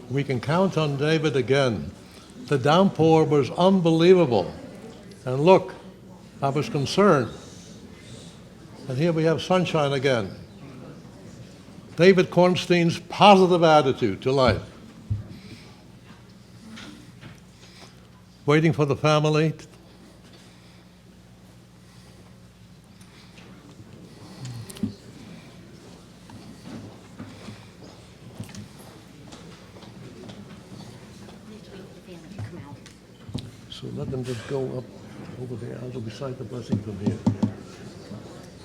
We can count on David again. The downpour was unbelievable. And look, I was concerned. And here we have sunshine again. David Cornstein's positive attitude to life. Waiting for the family. So let them just go up over there. I'll go beside the blessing from here.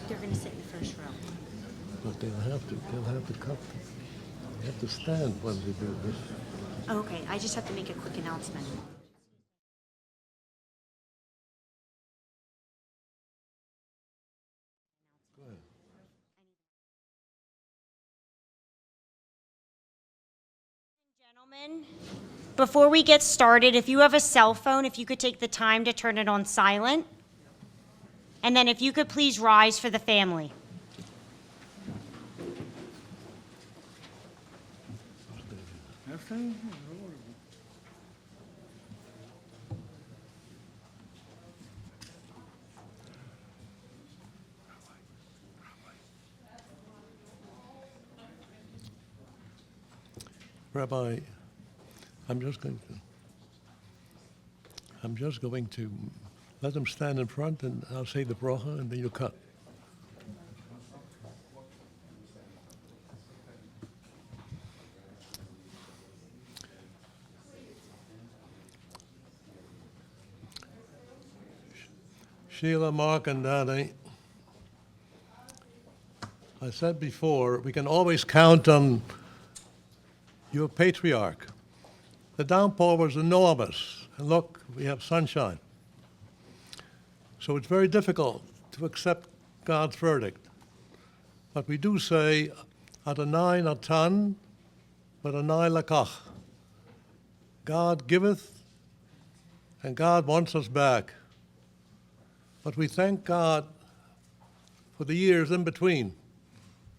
They're going to sit in the first row. But they'll have to cut. They have to stand when they do this. Oh, okay, I just have to make a quick announcement. Go ahead. Gentlemen, before we get started, if you have a cell phone, if you could take the time to turn it on silent. And then if you could please rise for the family. Rabbi, I'm just going to let them stand in front, and I'll say the bracha, and then you cut. Sheila, Mark, and Danny, I said before, we can always count on your patriarch. The downpour was enormous, and look, we have sunshine. So it's very difficult to accept God's verdict. But we do say, Adonai natan, Adonai lakach. God giveth, and God wants us back. But we thank God for the years in between,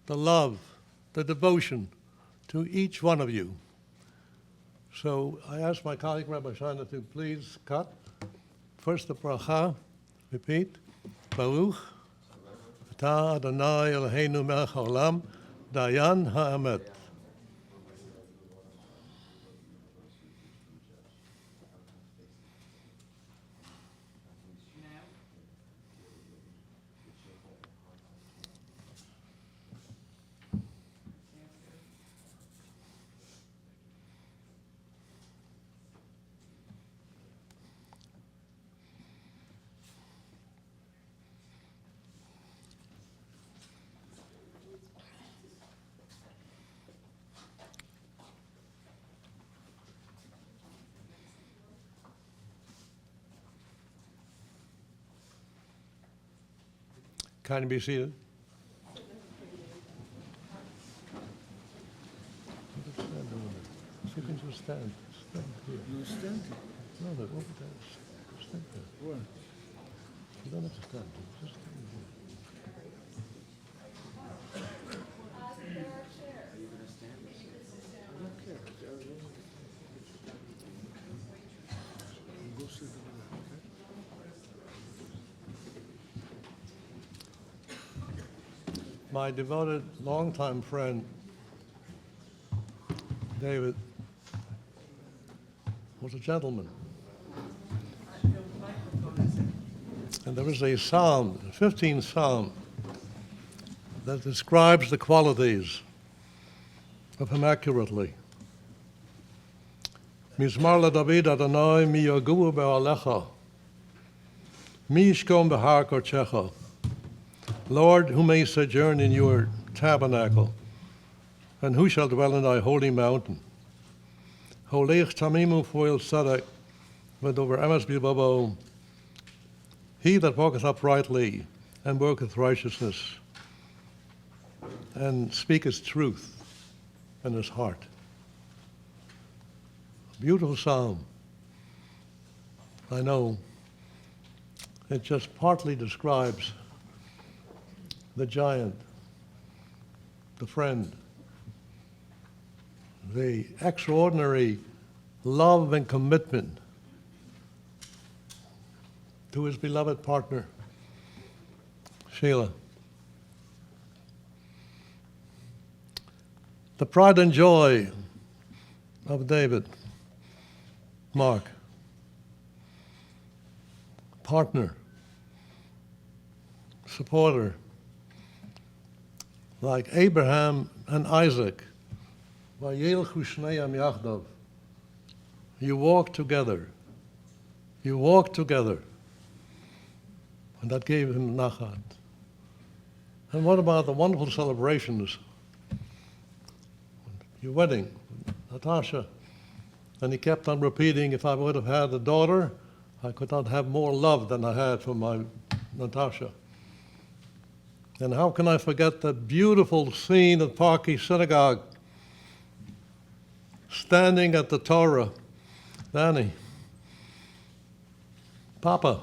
the love, the devotion to each one of you. So I ask my colleague, Rabbi Shana, to please cut. First the bracha, repeat. Baruch, atah Adonai Eloheinu melech haolam, dayan ha'emet. Kindly be seated. You can just stand. Stand here. You stand? No, over there. Stand there. Where? You don't have to stand. Just stand here. Go sit over there, okay? My devoted, longtime friend, David, was a gentleman. And there is a psalm, the 15th psalm, that describes the qualities of him accurately. Mizmar LaDavid Adonai mi yagu be'alecha, mi yishkom behar korchecha. Lord, who may sojourn in your tabernacle, and who shall dwell in thy holy mountain? Holech tamimu foil sadek, with over emes bilbabo. He that walketh uprightly and worketh righteousness, and speaketh truth in his heart. Beautiful psalm. I know it just partly describes the giant, the friend, the extraordinary love and commitment to his beloved partner, Sheila. The pride and joy of David, Mark. Partner, supporter, like Abraham and Isaac. Vayelchu shneim yachdav. You walk together. You walk together. And that gave him nachat. And what about the wonderful celebrations? Your wedding, Natasha. And he kept on repeating, if I would have had a daughter, I could not have more love than I had for my Natasha. And how can I forget the beautiful scene at Parky Synagogue, standing at the Torah, Danny, Papa,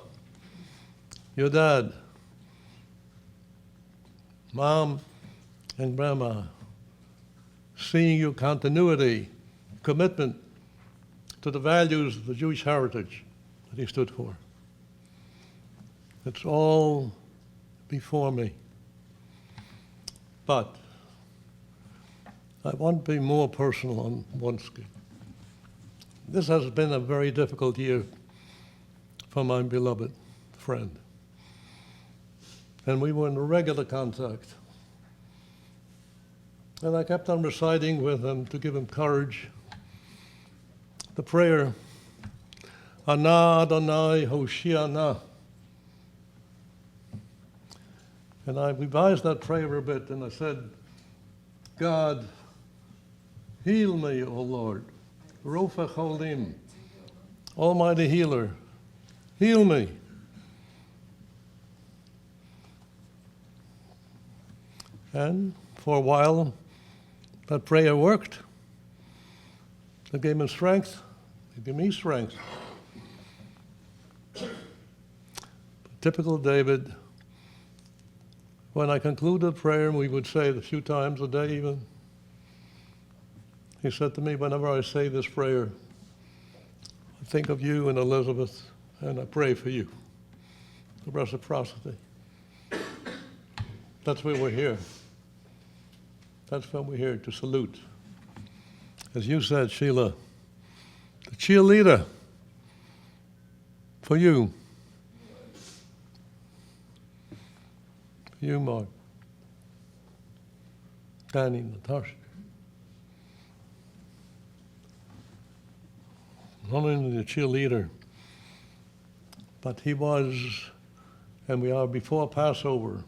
your dad, Mom, and Grandma, seeing your continuity, commitment to the values of the Jewish heritage that he stood for. It's all before me. But I want to be more personal on one scale. This has been a very difficult year for my beloved friend. And we were in regular contact. And I kept on reciting with him to give him courage the prayer, Ana Adonai Hoshiana. And I revised that prayer a bit, and I said, God, heal me, O Lord. Rofa Cholim, Almighty Healer, heal me. And for a while, that prayer worked. It gave him strength. It gave me strength. Typical David, when I concluded prayer, and we would say it a few times a day even, he said to me, whenever I say this prayer, I think of you and Elizabeth, and I pray for you. The reciprocity. That's why we're here. That's why we're here, to salute. As you said, Sheila, the cheerleader for you. For you, Mark. Danny, Natasha. Not only the cheerleader, but he was, and we are before Passover,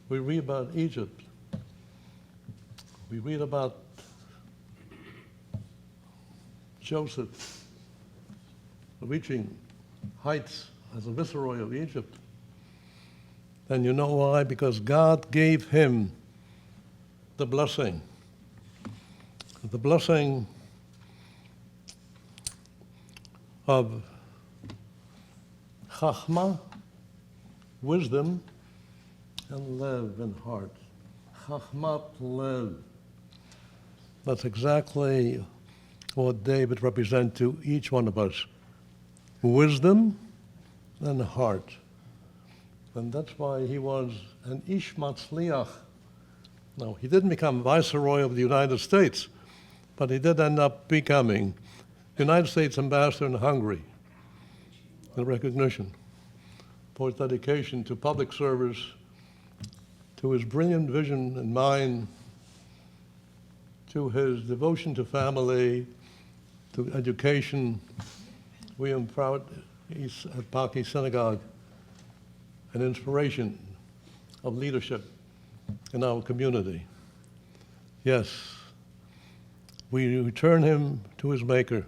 we read about Egypt. We read about Joseph reaching heights as a viceroy of Egypt. And you know why? Because God gave him the blessing. The blessing of chachma, wisdom, and lev, and heart. Chachmat lev. That's exactly what David represents to each one of us. Wisdom and heart. And that's why he was an ish matzliach. Now, he didn't become Viceroy of the United States, but he did end up becoming United States Ambassador in Hungary in recognition for his dedication to public service, to his brilliant vision and mind, to his devotion to family, to education. We are proud he's at Paki Synagogue, an inspiration of leadership in our community. Yes, we return him to his Maker,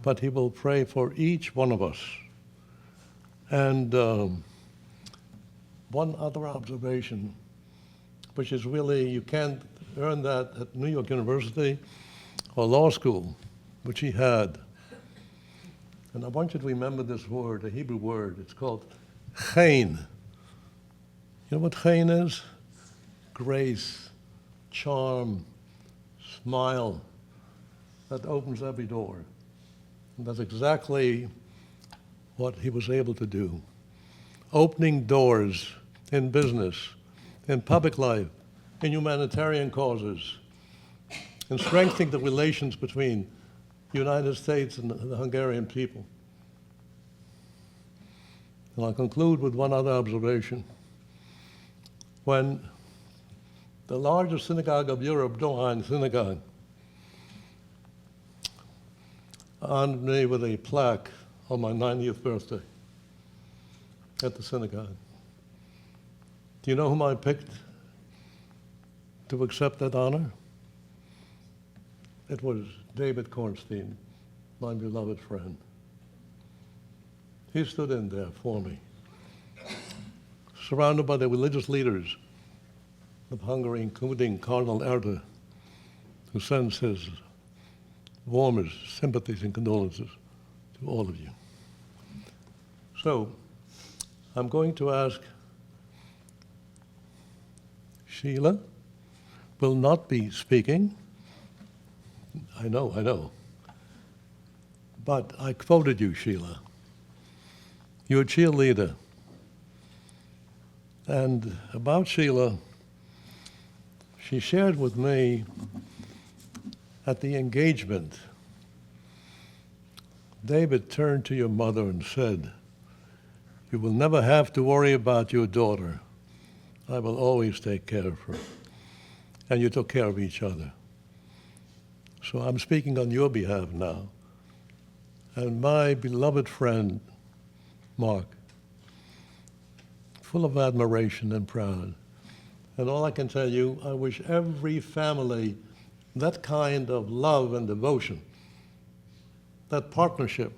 but he will pray for each one of us. And one other observation, which is really, you can't earn that at New York University or law school, which he had. And I want you to remember this word, a Hebrew word. It's called chen. You know what chen is? Grace, charm, smile that opens every door. And that's exactly what he was able to do. Opening doors in business, in public life, in humanitarian causes, and strengthening the relations between the United States and the Hungarian people. And I'll conclude with one other observation. When the largest synagogue of Europe, Dohan Synagogue, honored me with a plaque on my 90th birthday at the synagogue. Do you know whom I picked to accept that honor? It was David Cornstein, my beloved friend. He stood in there for me, surrounded by the religious leaders of Hungary, including Cardinal Erda, who sends his warmest sympathies and condolences to all of you. So, I'm going to ask Sheila will not be speaking. I know. But I quoted you, Sheila. You're a cheerleader. And about Sheila, she shared with me at the engagement, David turned to your mother and said, "You will never have to worry about your daughter. I will always take care of her." And you took care of each other. So I'm speaking on your behalf now. And my beloved friend, Mark, full of admiration and proud. And all I can tell you, I wish every family that kind of love and devotion, that partnership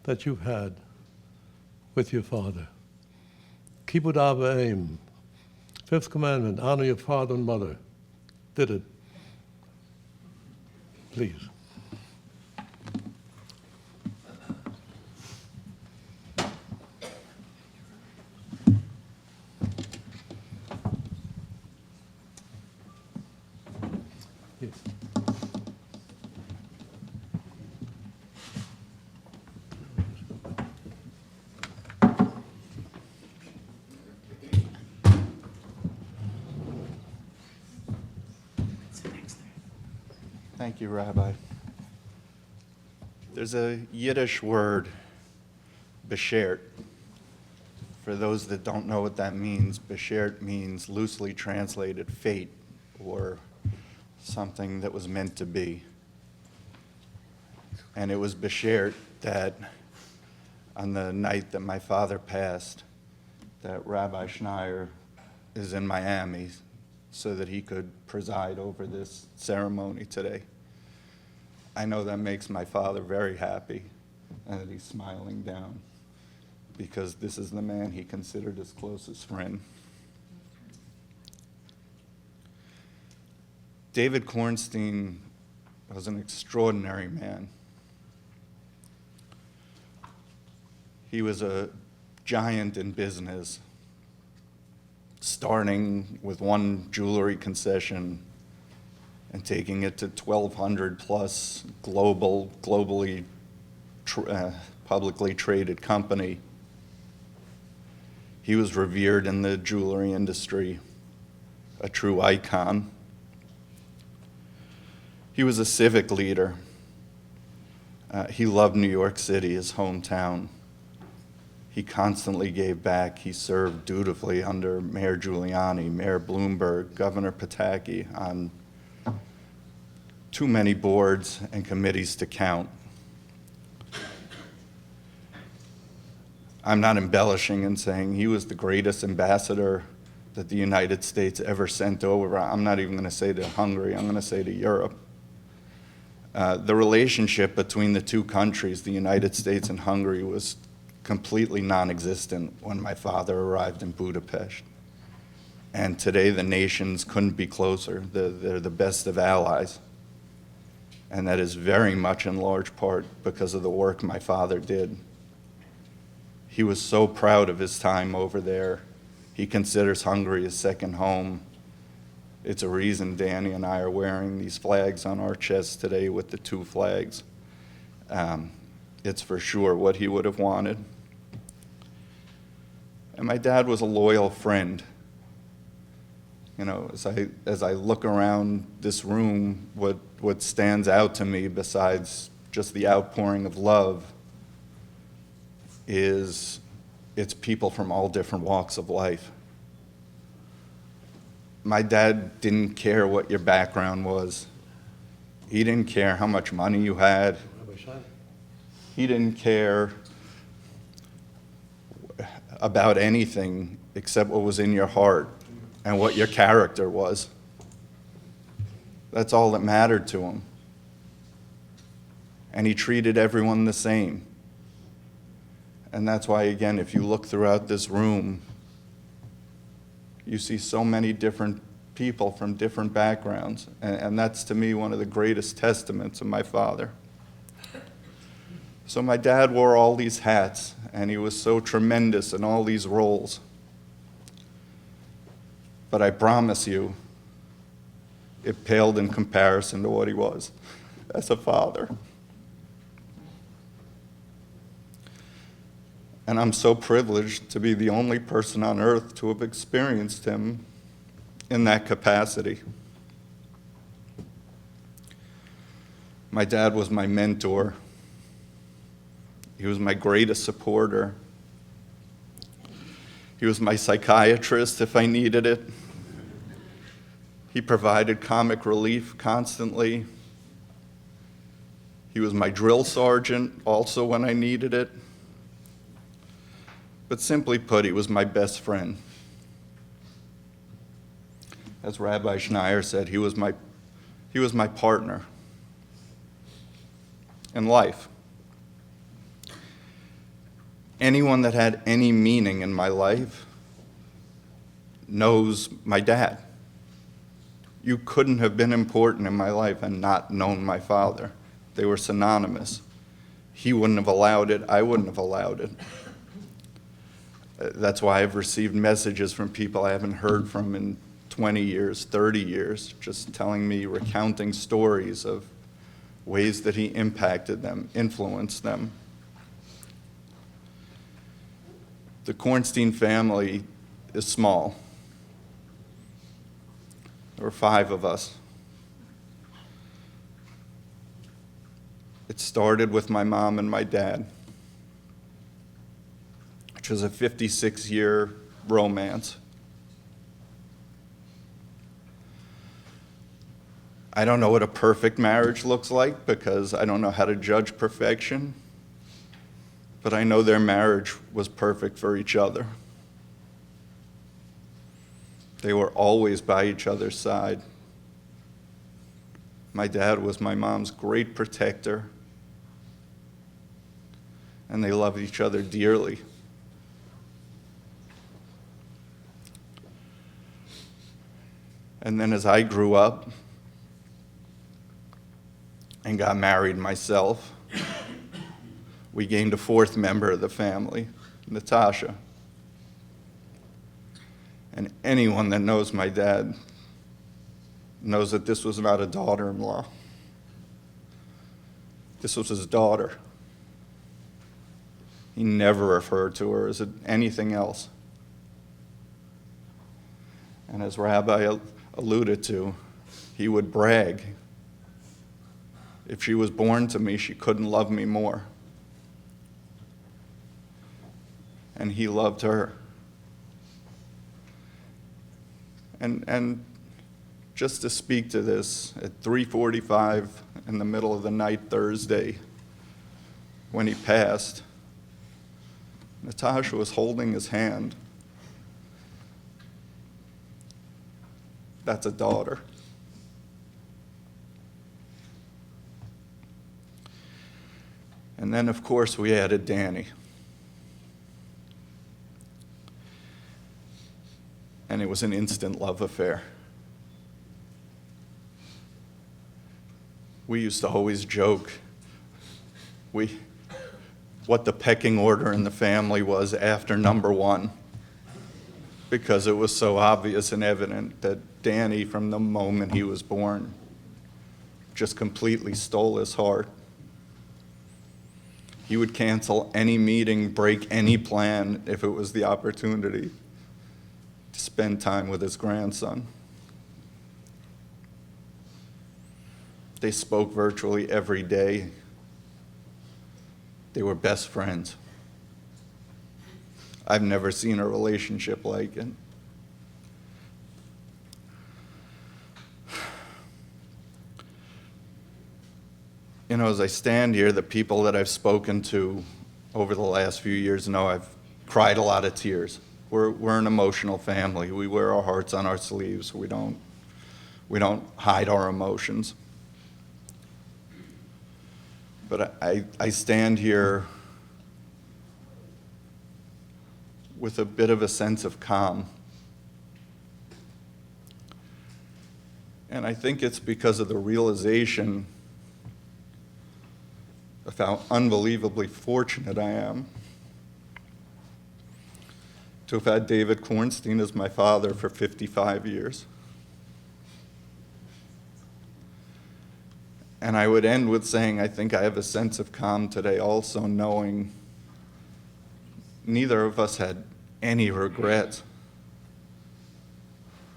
that you've had with your father. Kibbud Av V'Em, fifth commandment, honor your father and mother. Did it. Please. Yes. Thank you, Rabbi. There's a Yiddish word, beshert. For those that don't know what that means, beshert means loosely translated fate or something that was meant to be. And it was beshert that on the night that my father passed, that Rabbi Schneier is in Miami so that he could preside over this ceremony today. I know that makes my father very happy and that he's smiling down because this is the man he considered his closest friend. David Cornstein was an extraordinary man. He was a giant in business, starting with one jewelry concession and taking it to 1,200 plus globally publicly traded company. He was revered in the jewelry industry, a true icon. He was a civic leader. He loved New York City, his hometown. He constantly gave back. He served dutifully under Mayor Giuliani, Mayor Bloomberg, Governor Pataki on too many boards and committees to count. I'm not embellishing in saying he was the greatest ambassador that the United States ever sent over. I'm not even going to say to Hungary, I'm going to say to Europe. The relationship between the two countries, the United States and Hungary, was completely non-existent when my father arrived in Budapest. And today the nations couldn't be closer. They're the best of allies. And that is very much in large part because of the work my father did. He was so proud of his time over there. He considers Hungary his second home. It's a reason Danny and I are wearing these flags on our chests today with the two flags. It's for sure what he would have wanted. And my dad was a loyal friend. You know, as I look around this room, what stands out to me besides just the outpouring of love is it's people from all different walks of life. My dad didn't care what your background was. He didn't care how much money you had. He didn't care about anything except what was in your heart and what your character was. That's all that mattered to him. And he treated everyone the same. And that's why, again, if you look throughout this room, you see so many different people from different backgrounds. And that's, to me, one of the greatest testaments of my father. So my dad wore all these hats, and he was so tremendous in all these roles. But I promise you, it paled in comparison to what he was as a father. And I'm so privileged to be the only person on earth to have experienced him in that capacity. My dad was my mentor. He was my greatest supporter. He was my psychiatrist if I needed it. He provided comic relief constantly. He was my drill sergeant also when I needed it. But simply put, he was my best friend. As Rabbi Schneier said, he was my partner in life. Anyone that had any meaning in my life knows my dad. You couldn't have been important in my life and not known my father. They were synonymous. He wouldn't have allowed it. I wouldn't have allowed it. That's why I've received messages from people I haven't heard from in 20 years, 30 years, just telling me, recounting stories of ways that he impacted them, influenced them. The Cornstein family is small. There were 5 of us. It started with my mom and my dad, which was a 56-year romance. I don't know what a perfect marriage looks like because I don't know how to judge perfection, but I know their marriage was perfect for each other. They were always by each other's side. My dad was my mom's great protector, and they loved each other dearly. And then as I grew up and got married myself, we gained a 4th member of the family, Natasha. And anyone that knows my dad knows that this was not a daughter-in-law. This was his daughter. He never referred to her as anything else. And as Rabbi alluded to, he would brag. If she was born to me, she couldn't love me more. And he loved her. And just to speak to this, at 3:45 in the middle of the night Thursday, when he passed, Natasha was holding his hand. That's a daughter. And then, of course, we added Danny. And it was an instant love affair. We used to always joke what the pecking order in the family was after number 1. because it was so obvious and evident that Danny, from the moment he was born, just completely stole his heart. He would cancel any meeting, break any plan if it was the opportunity to spend time with his grandson. They spoke virtually every day. They were best friends. I've never seen a relationship like it. You know, as I stand here, the people that I've spoken to over the last few years know I've cried a lot of tears. We're an emotional family. We wear our hearts on our sleeves. We don't hide our emotions. But I stand here with a bit of a sense of calm. And I think it's because of the realization of how unbelievably fortunate I am to have had David Cornstein as my father for 55 years. And I would end with saying I think I have a sense of calm today also, knowing neither of us had any regrets.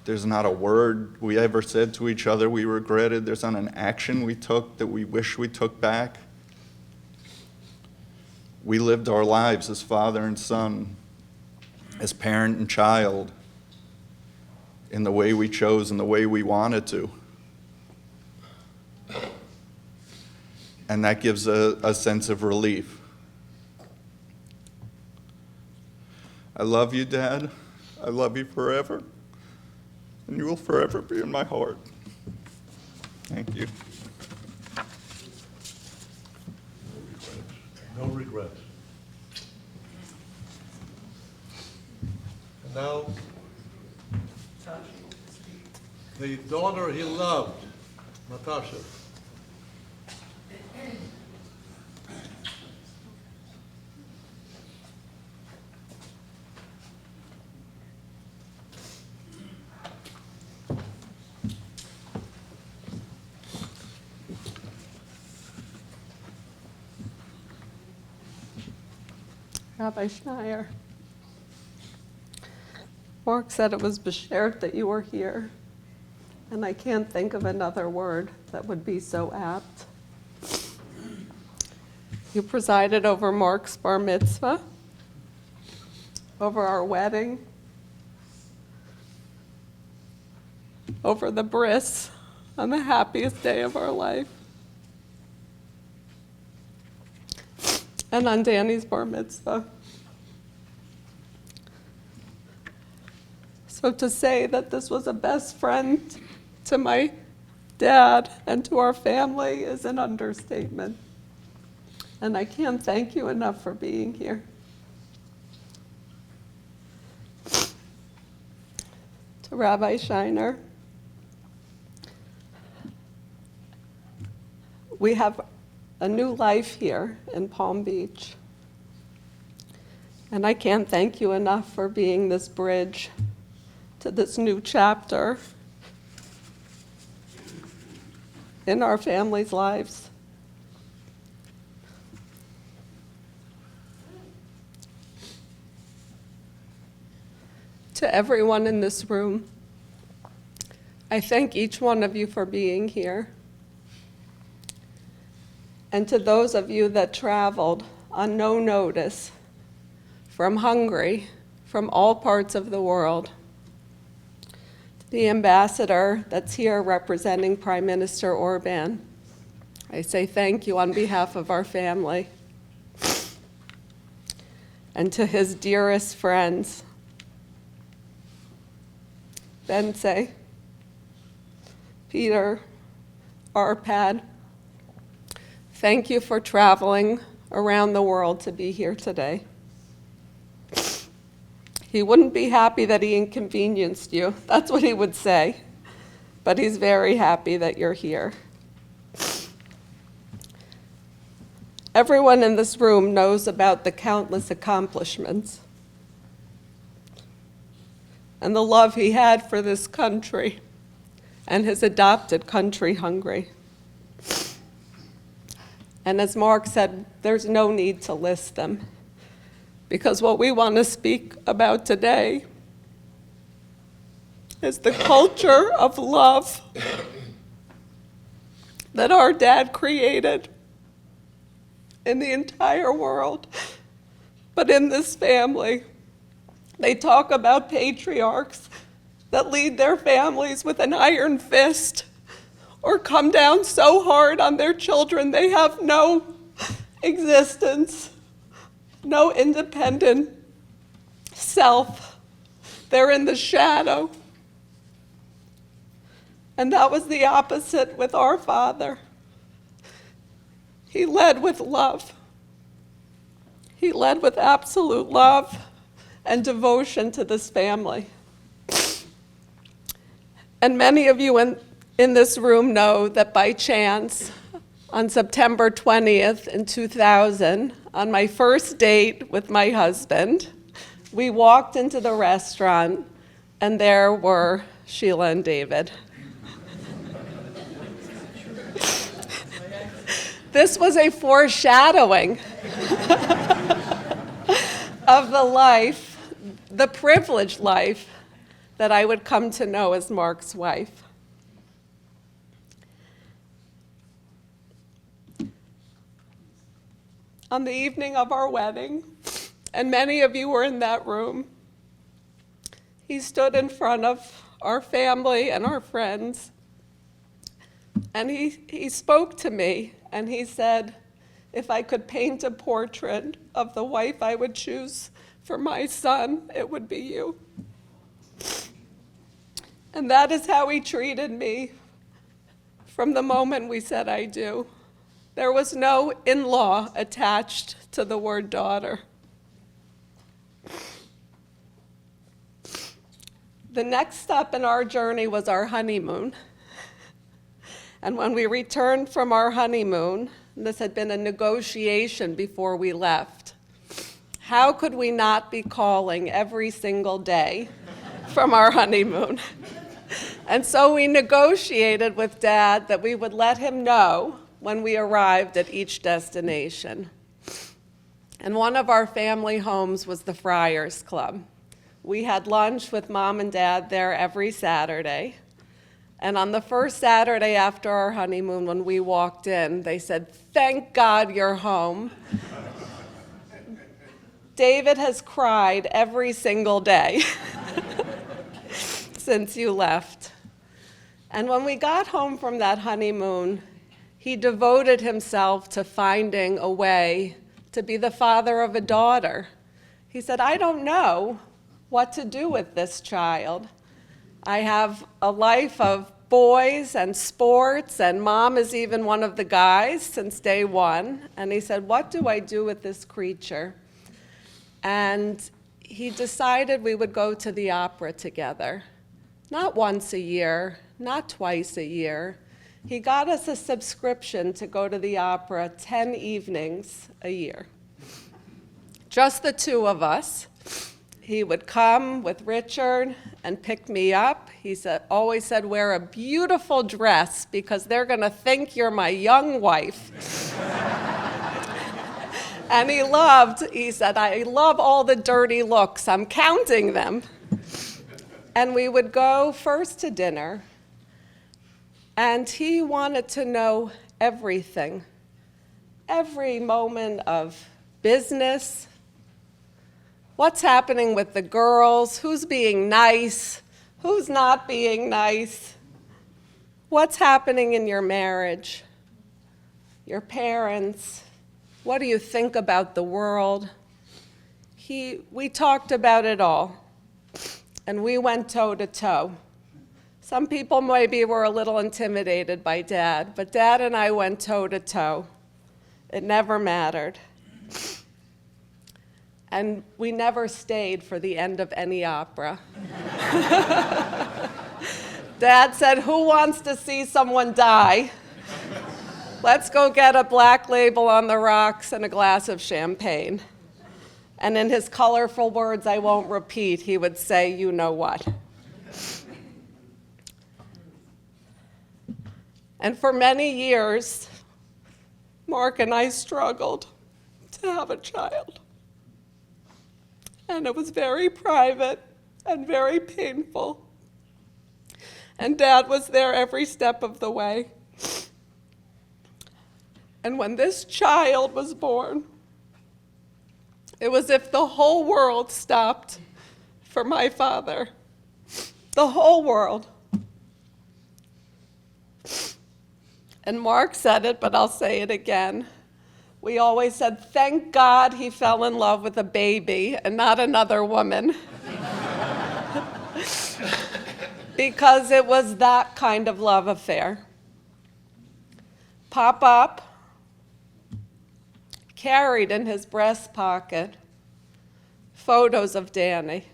There's not a word we ever said to each other we regretted. There's not an action we took that we wish we took back. We lived our lives as father and son, as parent and child, in the way we chose and the way we wanted to. And that gives a sense of relief. I love you, Dad. I love you forever. And you will forever be in my heart. Thank you. No regrets. And now, the daughter he loved, Natasha. Rabbi Schneier, Mark said it was beshert that you were here, and I can't think of another word that would be so apt. You presided over Mark's bar mitzvah, over our wedding, over the bris on the happiest day of our life, and on Danny's bar mitzvah. So to say that this was a best friend to my dad and to our family is an understatement. And I can't thank you enough for being here. To Rabbi Shiner, we have a new life here in Palm Beach. And I can't thank you enough for being this bridge to this new chapter in our families' lives. To everyone in this room, I thank each one of you for being here. And to those of you that traveled on no notice from Hungary, from all parts of the world, the ambassador that's here representing Prime Minister Orban, I say thank you on behalf of our family. And to his dearest friends, Bensei, Peter, Arpad, thank you for traveling around the world to be here today. He wouldn't be happy that he inconvenienced you. That's what he would say. But he's very happy that you're here. Everyone in this room knows about the countless accomplishments and the love he had for this country and his adopted country, Hungary. And as Mark said, there's no need to list them, because what we want to speak about today is the culture of love that our dad created in the entire world, but in this family. They talk about patriarchs that lead their families with an iron fist or come down so hard on their children they have no existence, no independent self. They're in the shadow. And that was the opposite with our father. He led with love. He led with absolute love and devotion to this family. And many of you in this room know that by chance, on September 20th in 2000, on my first date with my husband, we walked into the restaurant and there were Sheila and David. This was a foreshadowing of the life, the privileged life that I would come to know as Mark's wife. On the evening of our wedding, and many of you were in that room, he stood in front of our family and our friends, and he spoke to me, and he said, if I could paint a portrait of the wife I would choose for my son, it would be you. And that is how he treated me from the moment we said I do. There was no in-law attached to the word daughter. The next step in our journey was our honeymoon. And when we returned from our honeymoon, this had been a negotiation before we left. How could we not be calling every single day from our honeymoon? And so we negotiated with Dad that we would let him know when we arrived at each destination. And one of our family homes was the Friars Club. We had lunch with Mom and Dad there every Saturday. And on the first Saturday after our honeymoon, when we walked in, they said, "Thank God you're home." David has cried every single day since you left. And when we got home from that honeymoon, he devoted himself to finding a way to be the father of a daughter. He said, I don't know what to do with this child. I have a life of boys and sports, and Mom is even one of the guys since day one. And he said, what do I do with this creature? And he decided we would go to the opera together. Not once a year, not twice a year. He got us a subscription to go to the opera 10 evenings a year. Just the two of us. He would come with Richard and pick me up. He always said, wear a beautiful dress because they're going to think you're my young wife. And he said, I love all the dirty looks. I'm counting them. And we would go first to dinner. And he wanted to know everything, every moment of business. What's happening with the girls? Who's being nice? Who's not being nice? What's happening in your marriage? Your parents? What do you think about the world? We talked about it all, and we went toe to toe. Some people maybe were a little intimidated by Dad, but Dad and I went toe to toe. It never mattered. And we never stayed for the end of any opera. Dad said, who wants to see someone die? Let's go get a Black Label on the rocks and a glass of champagne. And in his colorful words I won't repeat, he would say, "You know what?" And for many years, Mark and I struggled to have a child. And it was very private and very painful. And Dad was there every step of the way. And when this child was born, it was as if the whole world stopped for my father. The whole world. And Mark said it, but I'll say it again. We always said, thank God he fell in love with a baby and not another woman. Because it was that kind of love affair. Pop-Up carried in his breast pocket photos of Danny,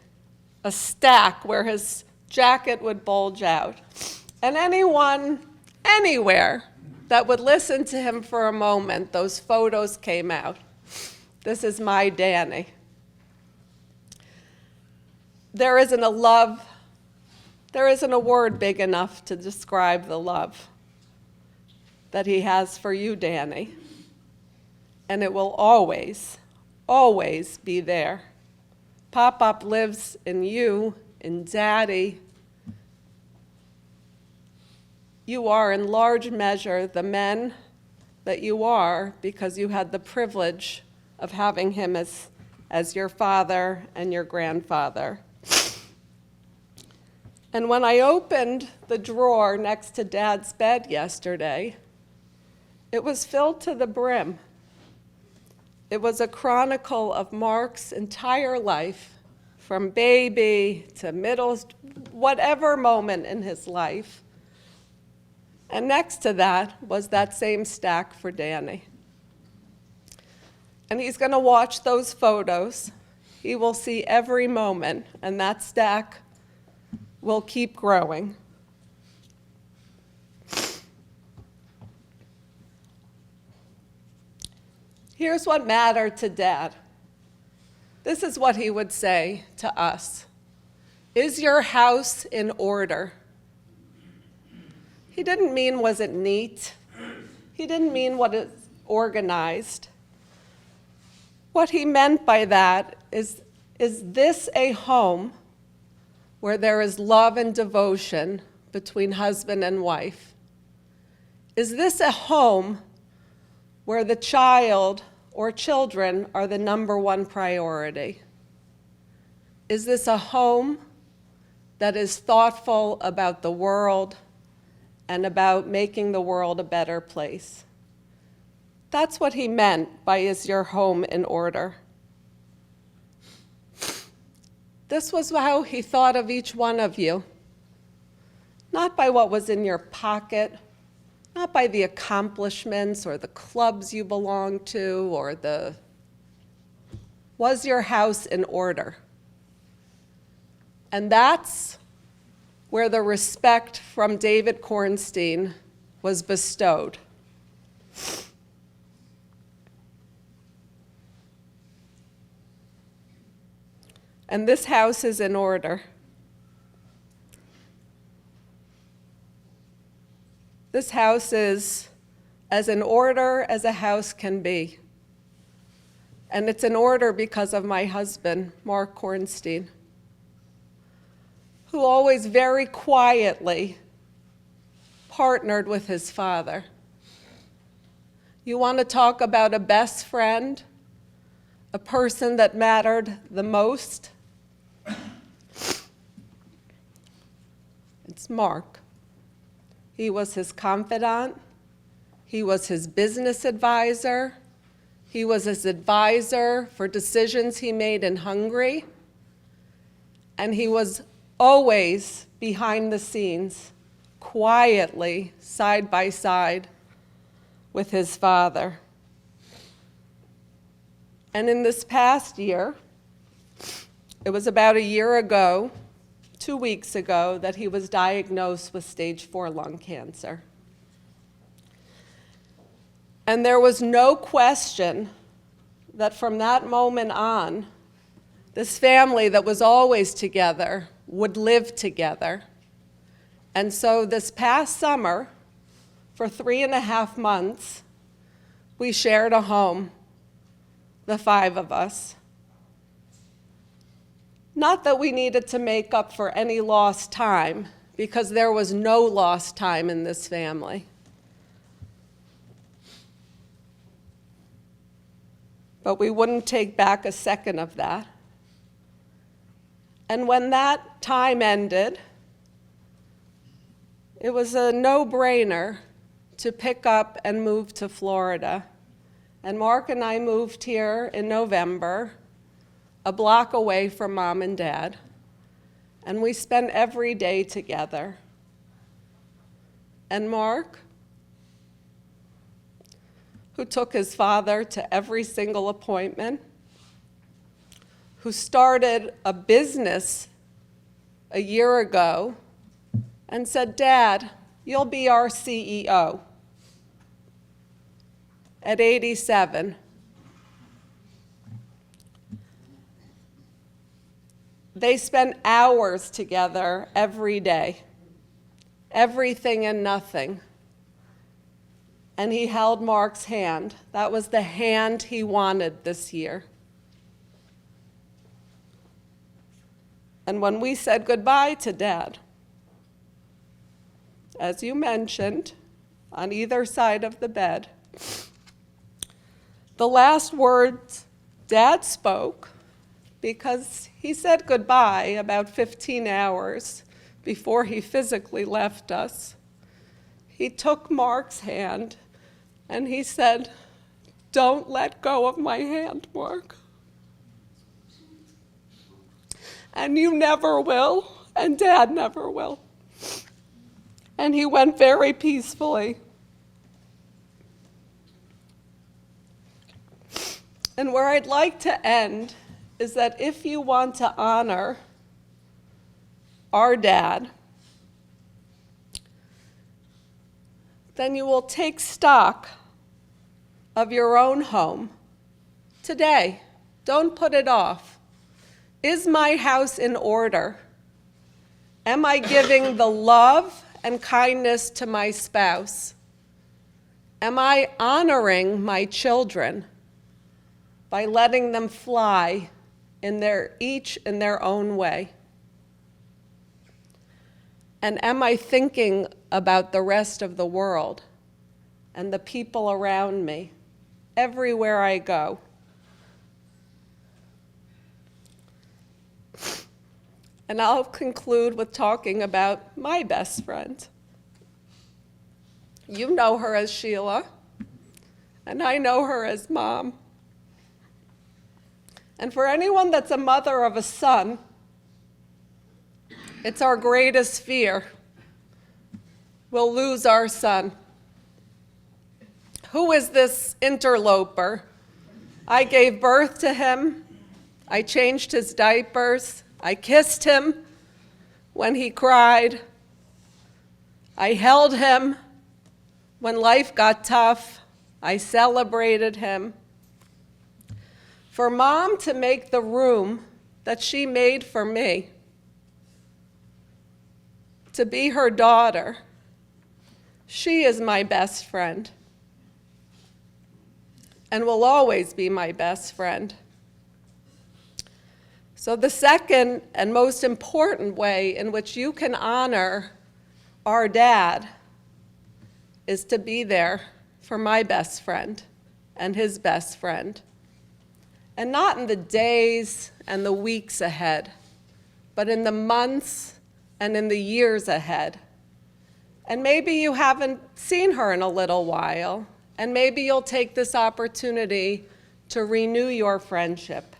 a stack where his jacket would bulge out. And anyone, anywhere, that would listen to him for a moment, those photos came out. This is my Danny. There isn't a word big enough to describe the love that he has for you, Danny. And it will always, always be there. Pop-Up lives in you, in Daddy. You are in large measure the men that you are because you had the privilege of having him as your father and your grandfather. And when I opened the drawer next to Dad's bed yesterday, it was filled to the brim. It was a chronicle of Mark's entire life, from baby to middle, whatever moment in his life. And next to that was that same stack for Danny. And he's going to watch those photos. He will see every moment, and that stack will keep growing. Here's what mattered to Dad. This is what he would say to us. Is your house in order? He didn't mean, was it neat? He didn't mean, what is organized? What he meant by that is this a home where there is love and devotion between husband and wife? Is this a home where the child or children are the number one priority? Is this a home that is thoughtful about the world and about making the world a better place? That's what he meant by is your home in order. This was how he thought of each one of you, not by what was in your pocket, not by the accomplishments or the clubs you belong to or was your house in order? And that's where the respect from David Cornstein was bestowed. And this house is in order. This house is as in order as a house can be. And it's in order because of my husband, Mark Cornstein, who always very quietly partnered with his father. You want to talk about a best friend, a person that mattered the most? It's Mark. He was his confidant. He was his business advisor. He was his advisor for decisions he made in Hungary. And he was always behind the scenes, quietly, side by side with his father. And in this past year, it was about a year ago, 2 weeks ago, that he was diagnosed with stage 4 lung cancer. And there was no question that from that moment on, this family that was always together would live together. And so this past summer, for 3.5 months, we shared a home, the 5 of us. Not that we needed to make up for any lost time, because there was no lost time in this family. But we wouldn't take back a second of that. And when that time ended, it was a no-brainer to pick up and move to Florida. And Mark and I moved here in November, a block away from Mom and Dad, and we spent every day together. And Mark, who took his father to every single appointment, who started a business a year ago and said, "Dad, you'll be our CEO." At 87. They spent hours together every day, everything and nothing. And he held Mark's hand. That was the hand he wanted this year. And when we said goodbye to Dad, as you mentioned, on either side of the bed, the last words Dad spoke, because he said goodbye about 15 hours before he physically left us, he took Mark's hand and he said, "Don't let go of my hand, Mark. And you never will, and Dad never will." And he went very peacefully. And where I'd like to end is that if you want to honor our dad, then you will take stock of your own home today. Don't put it off. Is my house in order? Am I giving the love and kindness to my spouse? Am I honoring my children by letting them fly each in their own way? And am I thinking about the rest of the world and the people around me everywhere I go? And I'll conclude with talking about my best friend. You know her as Sheila, and I know her as Mom. And for anyone that's a mother of a son, it's our greatest fear. We'll lose our son. Who is this interloper? I gave birth to him. I changed his diapers. I kissed him when he cried. I held him when life got tough. I celebrated him. For Mom to make the room that she made for me, to be her daughter, she is my best friend and will always be my best friend. So the second and most important way in which you can honor our dad is to be there for my best friend and his best friend. And not in the days and the weeks ahead, but in the months and in the years ahead. And maybe you haven't seen her in a little while, and maybe you'll take this opportunity to renew your friendship.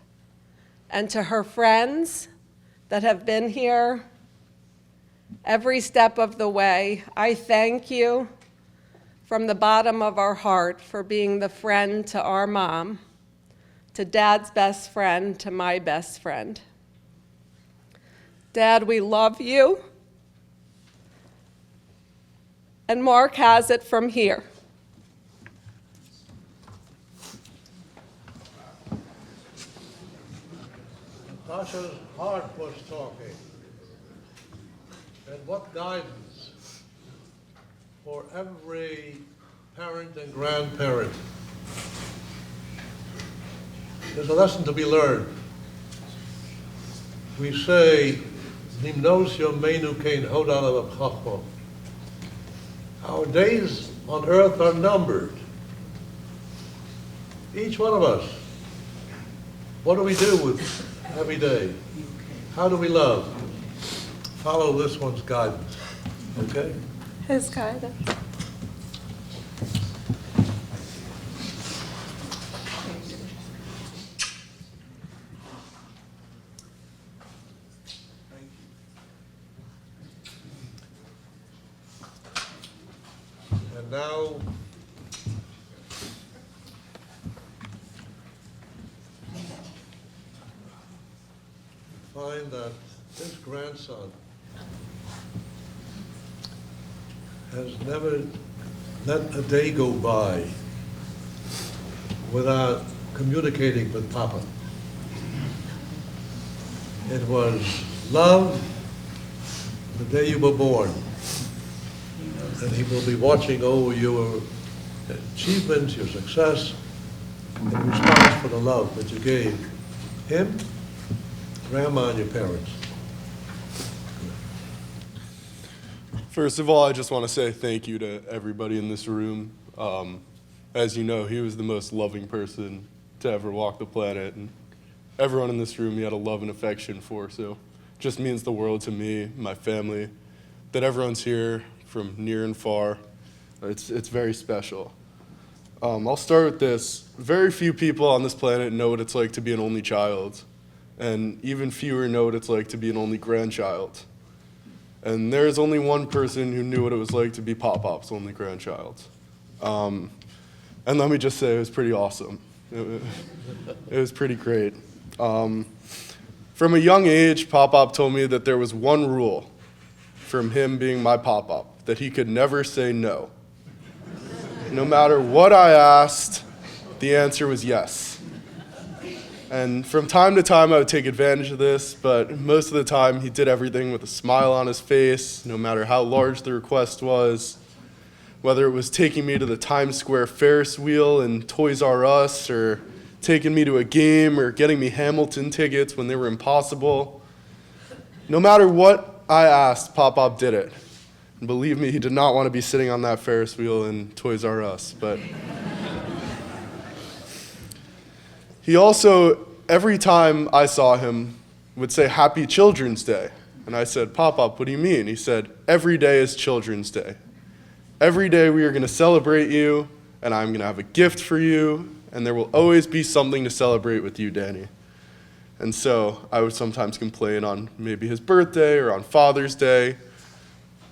And to her friends that have been here every step of the way, I thank you from the bottom of our heart for being the friend to our mom, to Dad's best friend, to my best friend. Dad, we love you. And Mark has it from here. Sasha's heart was talking. And what guidance for every parent and grandparent. There's a lesson to be learned. We say, Nimnos Yomeinu Kein Hodal Chachma. Our days on earth are numbered. Each one of us. What do we do with every day? How do we love? Follow this one's guidance, okay? His guidance. And now, find that this grandson has never let a day go by without communicating with Papa. It was love the day you were born. And he will be watching over your achievements, your success, in response for the love that you gave him, Grandma, and your parents. First of all, I just want to say thank you to everybody in this room. As you know, he was the most loving person to ever walk the planet, and everyone in this room he had a love and affection for, so it just means the world to me, my family, that everyone's here from near and far. It's very special. I'll start with this. Very few people on this planet know what it's like to be an only child, and even fewer know what it's like to be an only grandchild. And there's only one person who knew what it was like to be Pop-Pop's only grandchild. And let me just say, it was pretty awesome. It was pretty great. From a young age, Pop-Pop told me that there was one rule from him being my Pop-Pop, that he could never say no. No matter what I asked, the answer was yes. And from time to time, I would take advantage of this, but most of the time, he did everything with a smile on his face, no matter how large the request was. Whether it was taking me to the Times Square Ferris wheel in Toys R Us, or taking me to a game, or getting me Hamilton tickets when they were impossible. No matter what I asked, Pop-Pop did it. And believe me, he did not want to be sitting on that Ferris wheel in Toys R Us, but he also, every time I saw him, would say, Happy Children's Day. And I said, Pop-Pop, what do you mean? He said, every day is Children's Day. Every day we are going to celebrate you, and I'm going to have a gift for you, and there will always be something to celebrate with you, Danny. And so I would sometimes complain on maybe his birthday or on Father's Day.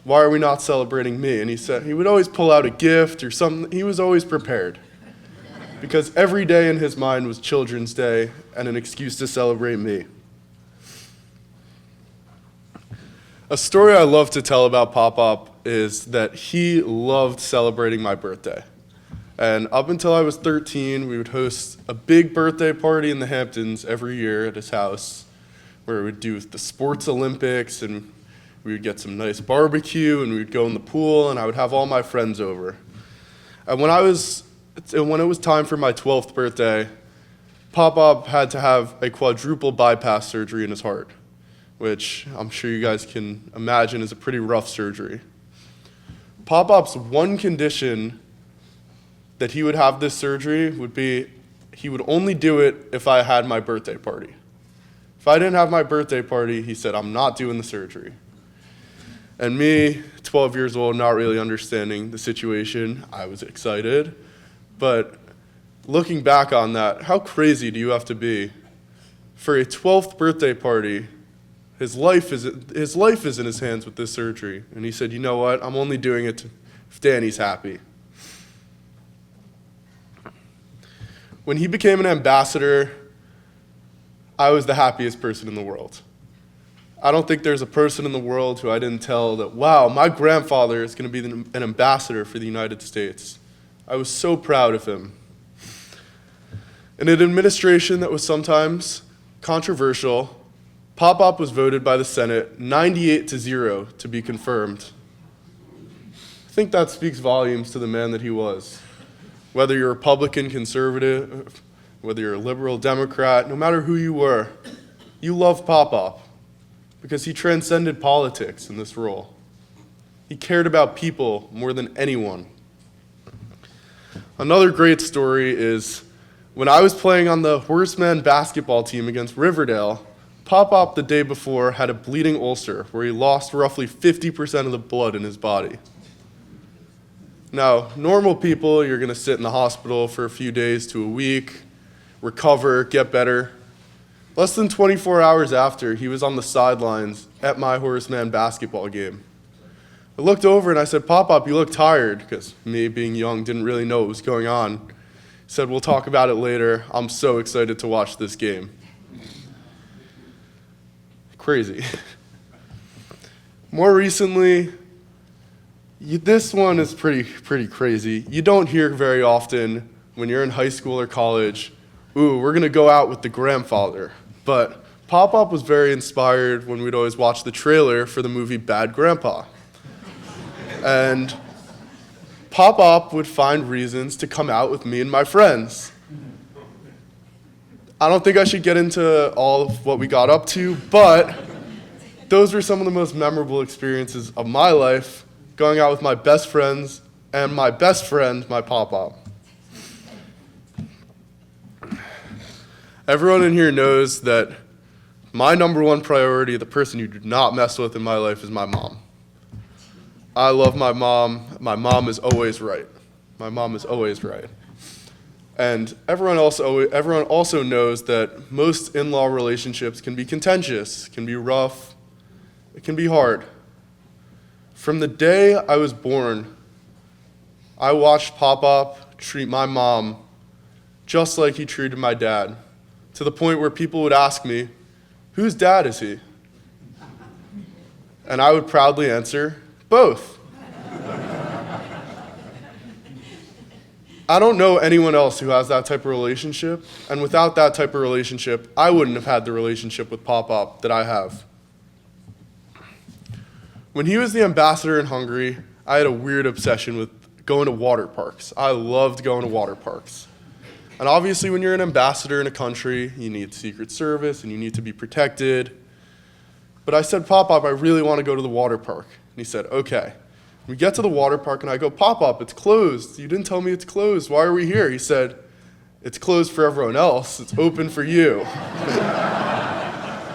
Why are we not celebrating me? And he said he would always pull out a gift or something. He was always prepared. Because every day in his mind was Children's Day and an excuse to celebrate me. A story I love to tell about Pop-Pop is that he loved celebrating my birthday. And up until I was 13, we would host a big birthday party in the Hamptons every year at his house, where we would do the sports Olympics, and we would get some nice barbecue, and we would go in the pool, and I would have all my friends over. And when it was time for my 12th birthday, Pop-Pop had to have a quadruple bypass surgery in his heart, which I'm sure you guys can imagine is a pretty rough surgery. Pop-Pop's one condition that he would have this surgery would be he would only do it if I had my birthday party. If I didn't have my birthday party, he said, I'm not doing the surgery. And me, 12 years old, not really understanding the situation, I was excited. But looking back on that, how crazy do you have to be for a 12th birthday party? His life is in his hands with this surgery. And he said, you know what, I'm only doing it if Danny's happy. When he became an ambassador, I was the happiest person in the world. I don't think there's a person in the world who I didn't tell that, wow, my grandfather is going to be an ambassador for the United States. I was so proud of him. In an administration that was sometimes controversial, Pop-Up was voted by the Senate 98-0 to be confirmed. I think that speaks volumes to the man that he was. Whether you're Republican, conservative, whether you're a liberal, Democrat, no matter who you were, you love Pop-Up because he transcended politics in this role. He cared about people more than anyone. Another great story is when I was playing on the Horseman basketball team against Riverdale, Pop-Up the day before had a bleeding ulcer where he lost roughly 50% of the blood in his body. Now, normal people, you're going to sit in the hospital for a few days to a week, recover, get better. Less than 24 hours after, he was on the sidelines at my Horseman basketball game. I looked over and I said, Pop-Up, you look tired, because me, being young, didn't really know what was going on. He said, we'll talk about it later. I'm so excited to watch this game. Crazy. More recently, this one is pretty crazy. You don't hear very often when you're in high school or college, ooh, we're going to go out with the grandfather. But Pop-Up was very inspired when we'd always watch the trailer for the movie Bad Grandpa. And Pop-Up would find reasons to come out with me and my friends. I don't think I should get into all of what we got up to, but those were some of the most memorable experiences of my life, going out with my best friends and my best friend, my Pop-Up. Everyone in here knows that my number one priority, the person you do not mess with in my life, is my mom. I love my mom. My mom is always right. My mom is always right. And everyone also knows that most in-law relationships can be contentious, can be rough, it can be hard. From the day I was born, I watched Pop-Up treat my mom just like he treated my dad, to the point where people would ask me, whose dad is he? And I would proudly answer, both. I don't know anyone else who has that type of relationship, and without that type of relationship, I wouldn't have had the relationship with Pop-Up that I have. When he was the ambassador in Hungary, I had a weird obsession with going to water parks. I loved going to water parks. And obviously when you're an ambassador in a country, you need Secret Service and you need to be protected. But I said, Pop-Up, I really want to go to the water park. And he said, okay. We get to the water park and I go, Pop-Up, it's closed. You didn't tell me it's closed. Why are we here? He said, it's closed for everyone else. It's open for you.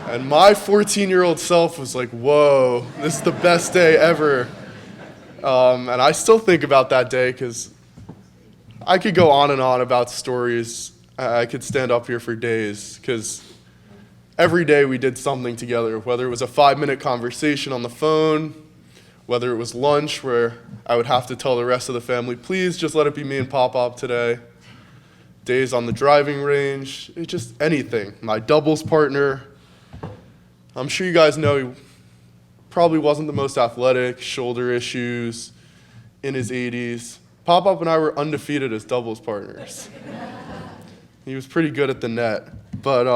And my 14-year-old self was like, whoa, this is the best day ever. And I still think about that day because I could go on and on about stories. I could stand up here for days because every day we did something together, whether it was a 5-minute conversation on the phone, whether it was lunch where I would have to tell the rest of the family, please just let it be me and Pop-Up today. Days on the driving range, it's just anything. My doubles partner, I'm sure you guys know he probably wasn't the most athletic, shoulder issues, in his 80s. Pop-Up and I were undefeated as doubles partners. He was pretty good at the net. But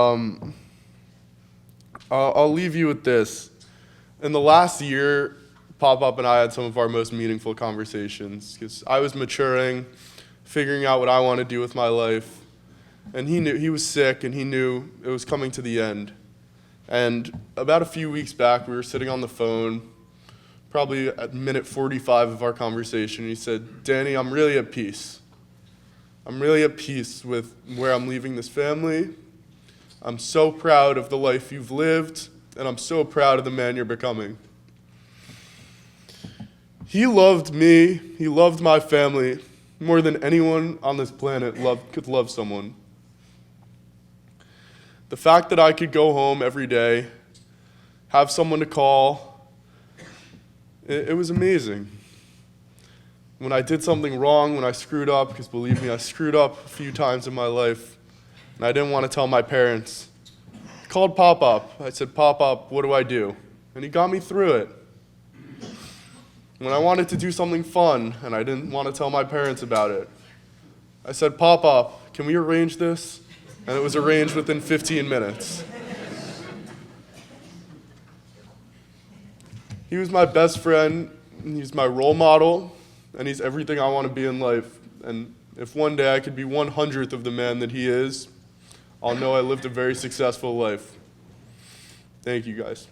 I'll leave you with this. In the last year, Pop-Up and I had some of our most meaningful conversations because I was maturing, figuring out what I want to do with my life. And he knew he was sick and he knew it was coming to the end. And about a few weeks back, we were sitting on the phone, probably at minute 45 of our conversation. He said, Danny, I'm really at peace. I'm really at peace with where I'm leaving this family. I'm so proud of the life you've lived, and I'm so proud of the man you're becoming. He loved me, he loved my family more than anyone on this planet could love someone. The fact that I could go home every day, have someone to call, it was amazing. When I did something wrong, when I screwed up, because believe me, I screwed up a few times in my life, and I didn't want to tell my parents, I called Pop-Up. I said, Pop-Up, what do I do? And he got me through it. When I wanted to do something fun, and I didn't want to tell my parents about it, I said, Pop-Up, can we arrange this? And it was arranged within 15 minutes. He was my best friend, and he's my role model, and he's everything I want to be in life. And if one day I could be 100th of the man that he is, I'll know I lived a very successful life. Thank you, guys.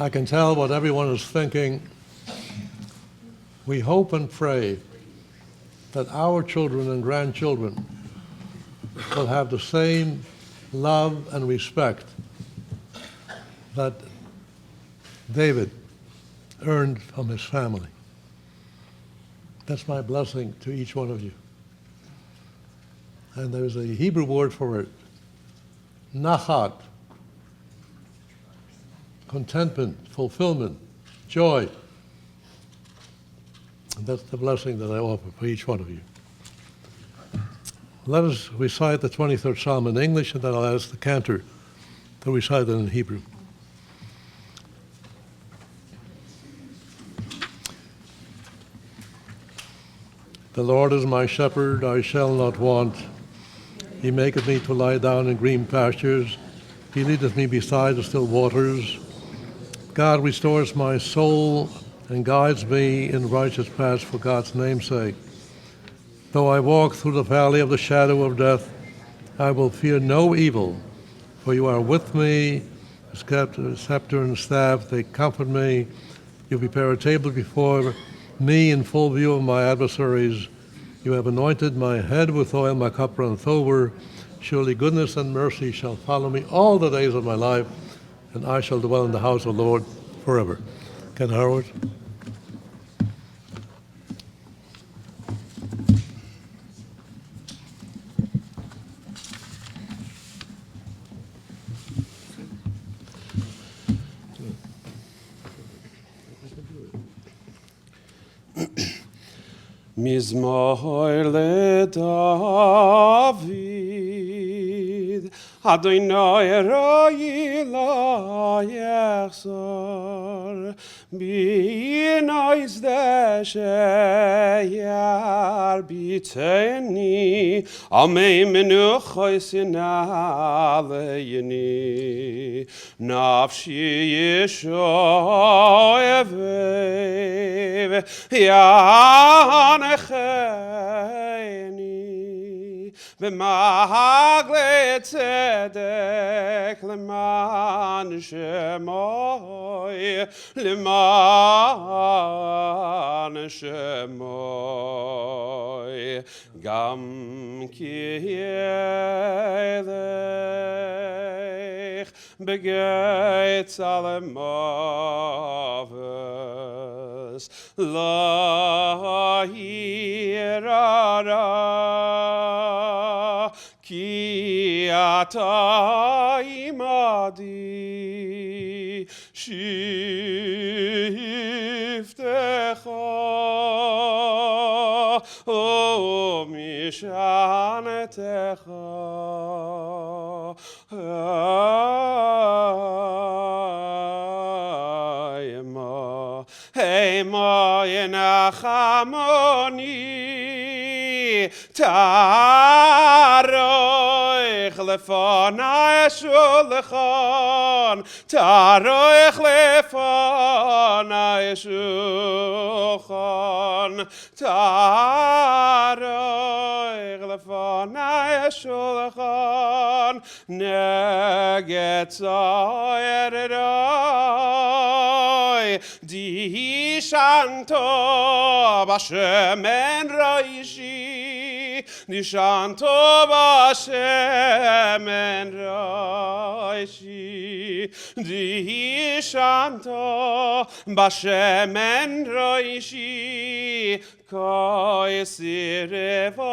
I can tell what everyone is thinking. We hope and pray that our children and grandchildren will have the same love and respect that David earned from his family. That's my blessing to each one of you. And there's a Hebrew word for it, nachat, contentment, fulfillment, joy. And that's the blessing that I offer for each one of you. Let us recite the 23rd Psalm in English, and then I'll ask the cantor to recite it in Hebrew. The Lord is my shepherd, I shall not want. He maketh me to lie down in green pastures. He leadeth me beside the still waters. God restores my soul and guides me in righteous paths for God's name's sake. Though I walk through the valley of the shadow of death, I will fear no evil, for you are with me. The scepter and staff, they comfort me. You prepare a table before me in full view of my adversaries. You have anointed my head with oil, my cup runneth over. Surely goodness and mercy shall follow me all the days of my life, and I shall dwell in the house of the Lord forever. Ken Howard. Mizmor leDavid, Adonai roi lo yechzor, b'nois desher biteni, amei menuchos inaleyni, nafshi yeshoevev, yanecheni, b'magle tzedek leman shemoy, leman shemoy, gam ki yelech begeitz alemaves la hirara ki ata imadi shiftecha o mishanetecha Hema yenachamoni taroich lefanai shulchan taroich lefanai shulchan taroich lefanai shulchan neged zayredai di shanto bashemen raishi di shanto bashemen raishi di shanto bashemen roishi koi sirevaya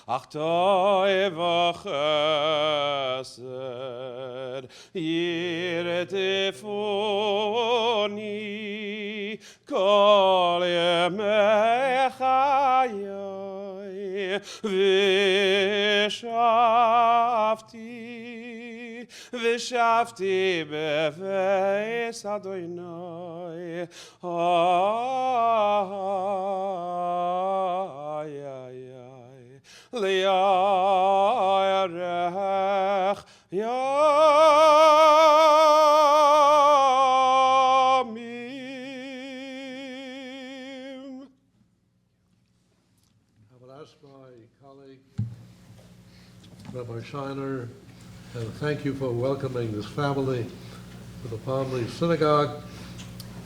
ach toiv chesed yirtifuni kol yemei chayai v'shavti beveis Adonai li'arech yamim. I will ask my colleague, Rabbi Shiner, and thank you for welcoming this family to the Palmley Synagogue.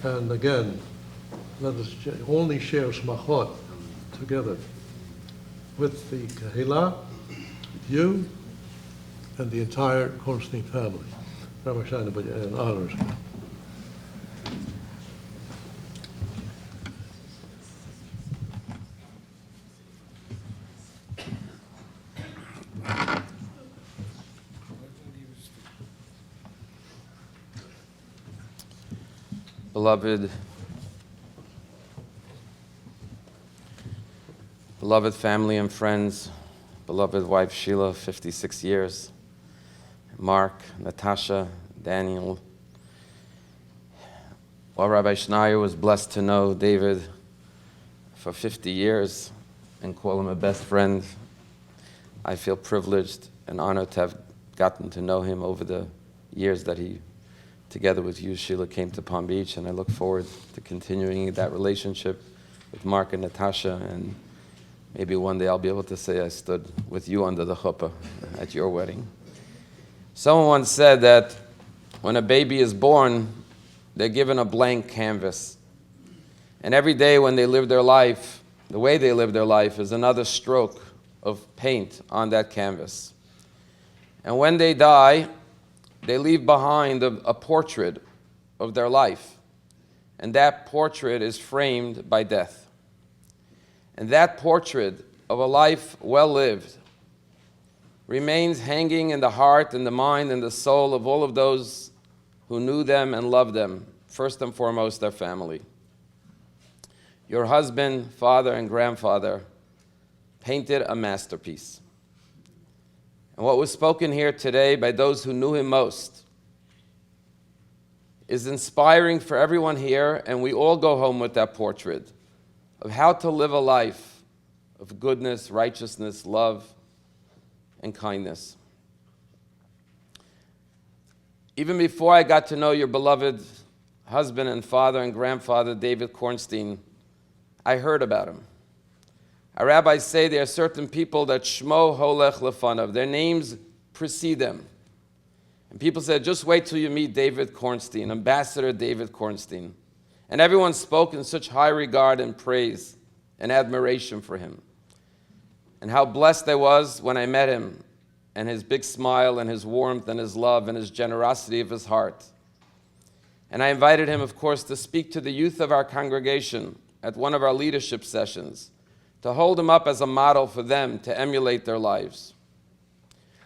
And again, let us only share smachot together with the Kehillah, with you, and the entire Cornstein family. Rabbi Shiner, but an honor. Beloved family and friends, beloved wife Sheila, 56 years, Mark, Natasha, Daniel. While Rabbi Schneier was blessed to know David for 50 years and call him a best friend, I feel privileged and honored to have gotten to know him over the years that he, together with you, Sheila, came to Palm Beach, and I look forward to continuing that relationship with Mark and Natasha, and maybe one day I'll be able to say I stood with you under the chuppah at your wedding. Someone once said that when a baby is born, they're given a blank canvas. And every day when they live their life, the way they live their life is another stroke of paint on that canvas. And when they die, they leave behind a portrait of their life. And that portrait is framed by death. And that portrait of a life well lived remains hanging in the heart and the mind and the soul of all of those who knew them and loved them, first and foremost their family. Your husband, father, and grandfather painted a masterpiece. And what was spoken here today by those who knew him most is inspiring for everyone here, and we all go home with that portrait of how to live a life of goodness, righteousness, love, and kindness. Even before I got to know your beloved husband and father and grandfather, David Cornstein, I heard about him. Our rabbis say there are certain people that shmo holech lefanav, their names precede them. And people said, just wait till you meet David Cornstein, Ambassador David Cornstein. And everyone spoke in such high regard and praise and admiration for him. And how blessed I was when I met him, and his big smile and his warmth and his love and his generosity of his heart. And I invited him, of course, to speak to the youth of our congregation at one of our leadership sessions, to hold him up as a model for them to emulate their lives.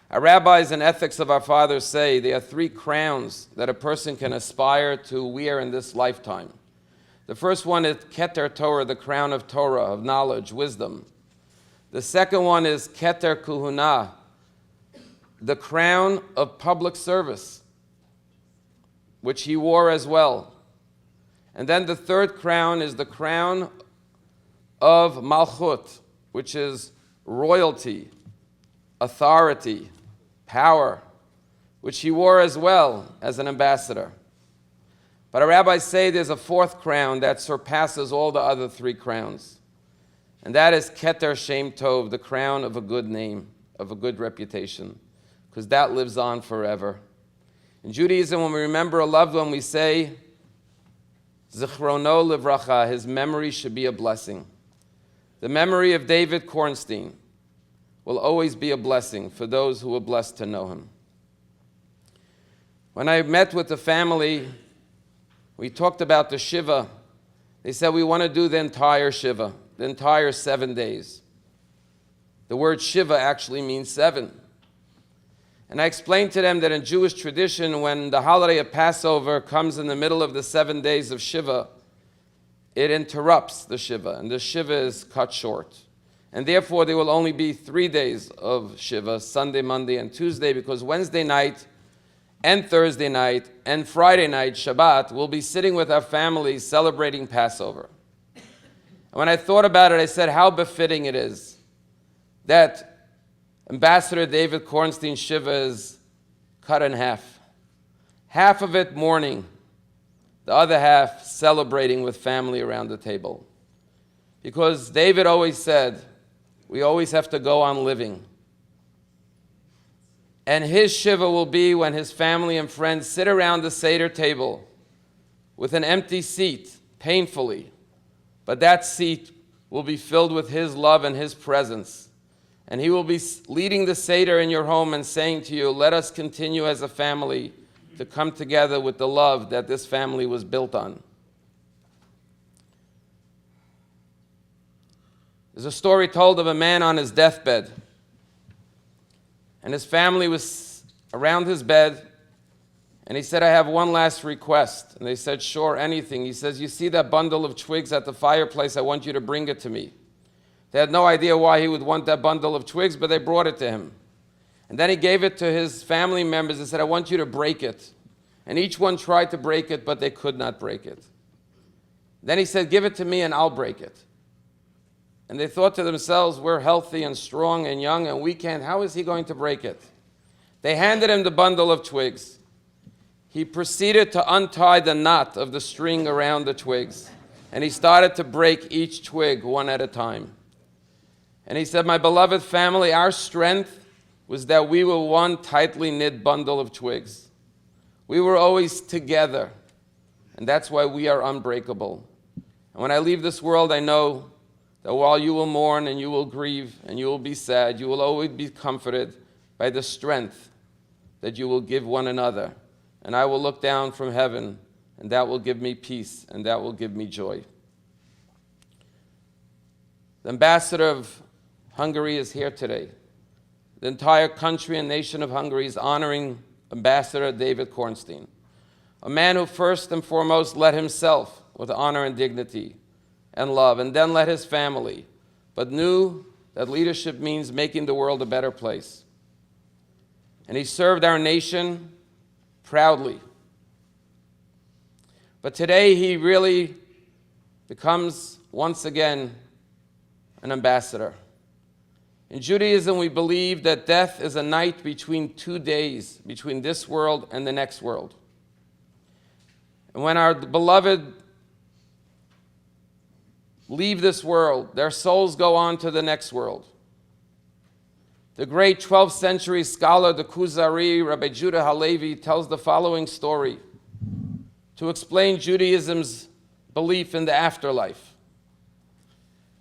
Our rabbis and ethics of our fathers say there are 3 crowns that a person can aspire to wear in this lifetime. The first one is Keter Torah, the crown of Torah, of knowledge, wisdom. The second one is Keter Kuhuna, the crown of public service, which he wore as well. And then the third crown is the crown of Malchut, which is royalty, authority, power, which he wore as well as an ambassador. But our rabbis say there's a 4th crown that surpasses all the other 3 crowns. And that is Keter Shem Tov, the crown of a good name, of a good reputation, because that lives on forever. In Judaism, when we remember a loved one, we say, Zichrono livracha, his memory should be a blessing. The memory of David Cornstein will always be a blessing for those who were blessed to know him. When I met with the family, we talked about the Shiva. They said, we want to do the entire Shiva, the entire 7 days. The word Shiva actually means 7. And I explained to them that in Jewish tradition, when the holiday of Passover comes in the middle of the 7 days of Shiva, it interrupts the Shiva, and the Shiva is cut short. And therefore, there will only be 3 days of Shiva, Sunday, Monday, and Tuesday, because Wednesday night and Thursday night and Friday night, Shabbat, we'll be sitting with our families celebrating Passover. And when I thought about it, I said how befitting it is that Ambassador David Cornstein's Shiva is cut in half. Half of it mourning, the other half celebrating with family around the table. Because David always said, we always have to go on living. And his Shiva will be when his family and friends sit around the Seder table with an empty seat, painfully. But that seat will be filled with his love and his presence. And he will be leading the Seder in your home and saying to you, let us continue as a family to come together with the love that this family was built on. There's a story told of a man on his deathbed. And his family was around his bed. And he said, I have one last request. And they said, sure, anything. He says, you see that bundle of twigs at the fireplace? I want you to bring it to me. They had no idea why he would want that bundle of twigs, but they brought it to him. And then he gave it to his family members and said, I want you to break it. And each one tried to break it, but they could not break it. Then he said, give it to me and I'll break it. And they thought to themselves, we're healthy and strong and young and we can't. How is he going to break it? They handed him the bundle of twigs. He proceeded to untie the knot of the string around the twigs. And he started to break each twig one at a time. And he said, my beloved family, our strength was that we were one tightly knit bundle of twigs. We were always together. And that's why we are unbreakable. And when I leave this world, I know that while you will mourn and you will grieve and you will be sad, you will always be comforted by the strength that you will give one another. And I will look down from heaven, and that will give me peace, and that will give me joy. The ambassador of Hungary is here today. The entire country and nation of Hungary is honoring Ambassador David Cornstein, a man who first and foremost led himself with honor and dignity and love, and then led his family, but knew that leadership means making the world a better place. And he served our nation proudly. But today he really becomes once again an ambassador. In Judaism, we believe that death is a night between 2 days, between this world and the next world. And when our beloved leave this world, their souls go on to the next world. The great 12th century scholar, the Kuzari, Rabbi Judah Halevi, tells the following story to explain Judaism's belief in the afterlife.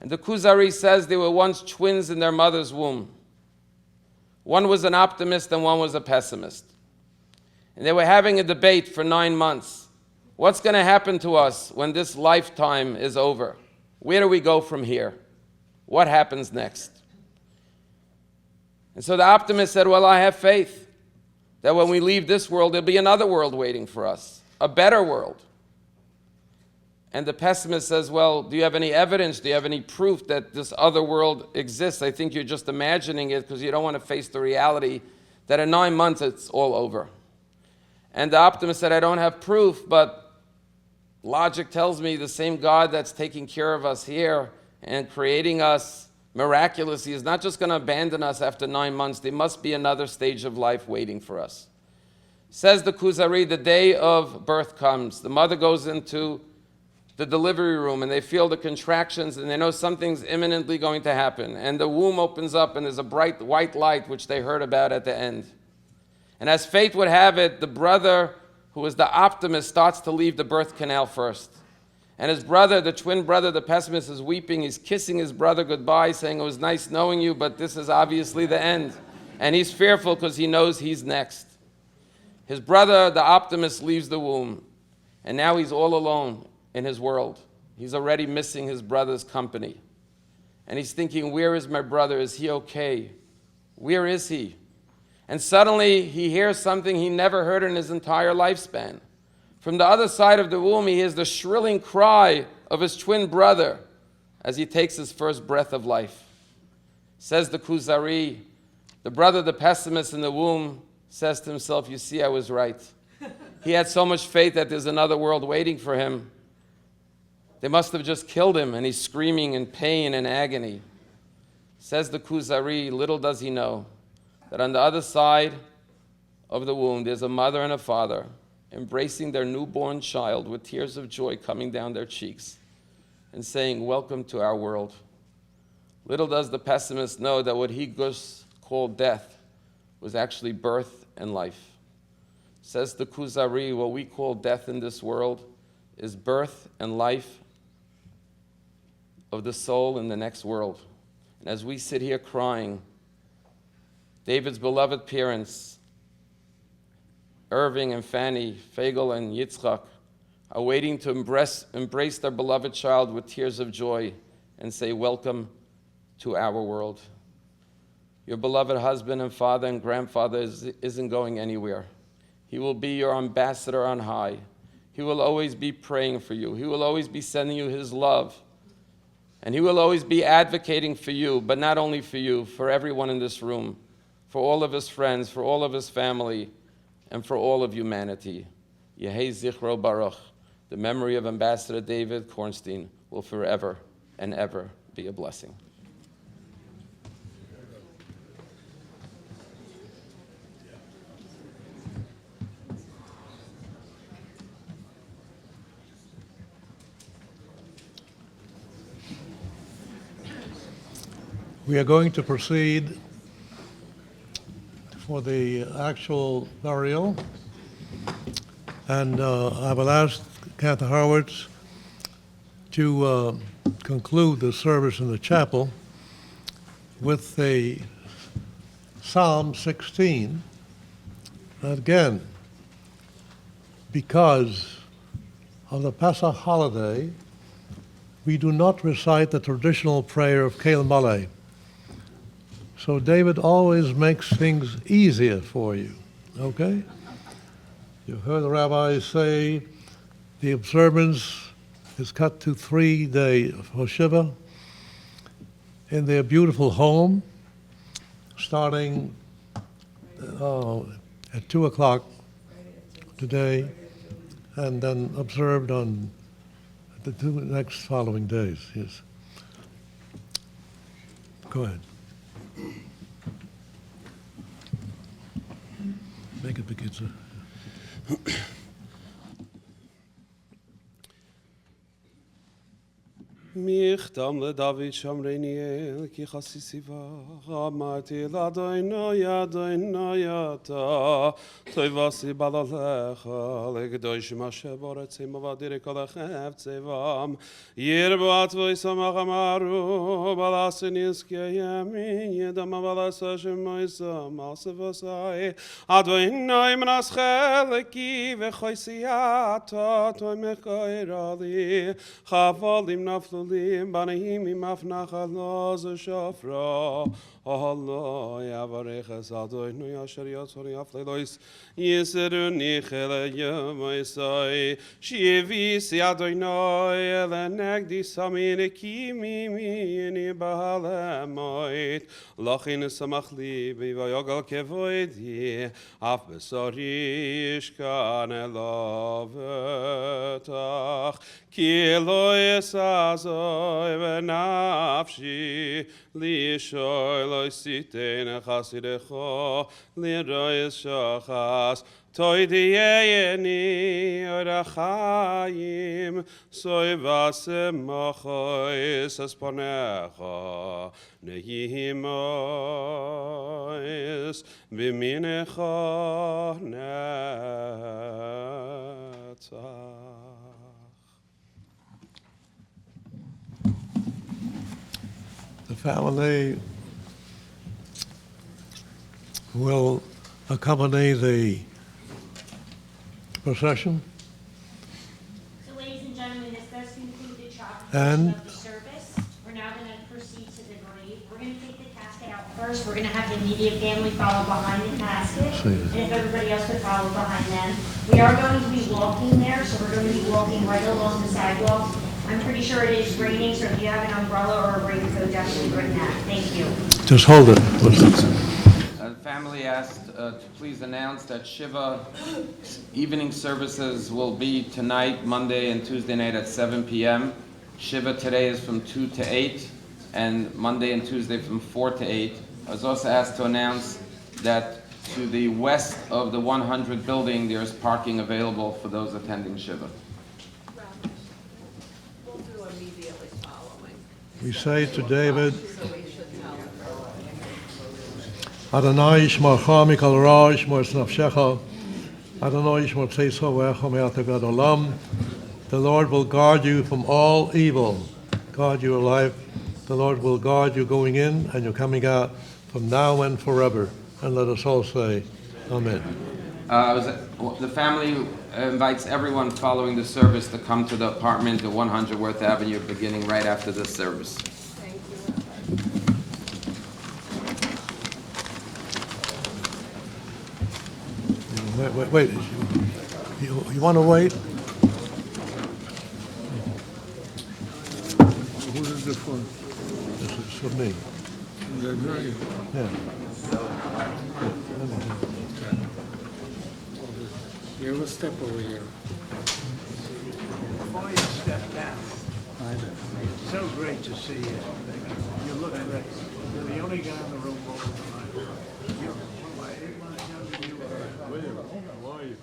And the Kuzari says there were once twins in their mother's womb. One was an optimist and one was a pessimist. And they were having a debate for 9 months. What's going to happen to us when this lifetime is over? Where do we go from here? What happens next? And so the optimist said, well, I have faith that when we leave this world, there'll be another world waiting for us, a better world. And the pessimist says, well, do you have any evidence? Do you have any proof that this other world exists? I think you're just imagining it because you don't want to face the reality that in 9 months it's all over. And the optimist said, I don't have proof, but logic tells me the same God that's taking care of us here and creating us miraculously is not just going to abandon us after 9 months. There must be another stage of life waiting for us. Says the Kuzari, the day of birth comes. The mother goes into the delivery room and they feel the contractions and they know something's imminently going to happen. And the womb opens up and there's a bright white light which they heard about at the end. And as fate would have it, the brother who is the optimist starts to leave the birth canal first. And his brother, the twin brother, the pessimist, is weeping. He's kissing his brother goodbye, saying, it was nice knowing you, but this is obviously the end. And he's fearful because he knows he's next. His brother, the optimist, leaves the womb. And now he's all alone in his world. He's already missing his brother's company. And he's thinking, where is my brother? Is he okay? Where is he? And suddenly he hears something he never heard in his entire lifespan. From the other side of the womb, he hears the shrilling cry of his twin brother as he takes his first breath of life. Says the Kuzari, the brother, the pessimist in the womb, says to himself, you see, I was right. He had so much faith that there's another world waiting for him. They must have just killed him, and he's screaming in pain and agony. Says the Kuzari, little does he know that on the other side of the womb, there's a mother and a father embracing their newborn child with tears of joy coming down their cheeks and saying, welcome to our world. Little does the pessimist know that what he just called death was actually birth and life. Says the Kuzari, what we call death in this world is birth and life of the soul in the next world. And as we sit here crying, David's beloved parents, Irving and Fanny, Fagel and Yitzchak, are waiting to embrace their beloved child with tears of joy and say, welcome to our world. Your beloved husband and father and grandfather isn't going anywhere. He will be your ambassador on high. He will always be praying for you. He will always be sending you his love. And he will always be advocating for you, but not only for you, for everyone in this room, for all of his friends, for all of his family, and for all of humanity. Yehei Zichro Baruch. The memory of Ambassador David Cornstein will forever and ever be a blessing. We are going to proceed for the actual burial. And I will ask Kathy Horowitz to conclude the service in the chapel with the Psalm 16. Again, because of the Pesach holiday, we do not recite the traditional prayer of Kel Maleh. So David always makes things easier for you, okay? You've heard the rabbis say the observance is cut to 3-day Hoshiva in their beautiful home, starting at 2 o'clock today, and then observed on the 2 next following days. Yes. Go ahead. Make it begin, sir. מכתם לדוד שמרני אל כי חסיסי בך אמרתי לאדוני אדוני אתה תבשי בלעליך לקדושים אשר בארצים ובדיר כל החפצם ירבו עטבו ישמח אמרו בלעשי נזכי ימין ידם בלעשי שמו ישמח סבסי אדוני מנס חלקי וחויסי אתה תומך קוירלי חבלים נפלו Banahim Mafnachaloz Shafra Allah Yavareches Adonai Asher Yotzori Aflelois Yiseruni Chele Yomaisai Shivisi Adonai Elenegdi Samine Kimimi Bahalemoit Lachin Samachli Bivayogal Kevoidi Af Besori Ishkan Elavetach Kilo Esazoi Venafshi Lishoy Loisitein Chasidecho Lirois Shachas Toidieni Orachayim Soivasem Machois Esponecha Nehimois Biminecha Netzach. family will accompany the procession. So ladies and gentlemen, this does conclude the chapter And- of the service. We're now going to proceed to the grave. We're going to take the casket out first. We're going to have the immediate family follow behind the casket. See. And if everybody else would follow behind them. We are going to be walking there, so we're going to be walking right along the sidewalk. I'm pretty sure it is raining, so if you have an umbrella or a raincoat, definitely bring that. Thank you. Just hold it. The family asked to please announce that Shiva evening services will be tonight, Monday and Tuesday night at 7 p.m. Shiva today is from 2 to 8, and Monday and Tuesday from 4 to 8. I was also asked to announce that to the west of the 100 building, there is parking available for those attending Shiva. We'll do immediately following. We say to David, So we should tell them. Adonai yishmar mikol ra, yishmor es nafshecha. Adonai yishmor tzeischa ve'echa me'at avad olam. The Lord will guard you from all evil, guard your life. The Lord will guard you going in and you're coming out from now and forever. And let us all say, Amen. The family invites everyone following the service to come to the apartment at 100 Worth Avenue, beginning right after the service. Thank you. Wait. You want to wait? Who is it for? This is for me. The dragon. Yeah. You have a step over here. Before you step down, so great to see you. You look great. You're the only guy in the room over tonight. You're, younger than you are. William, how are you?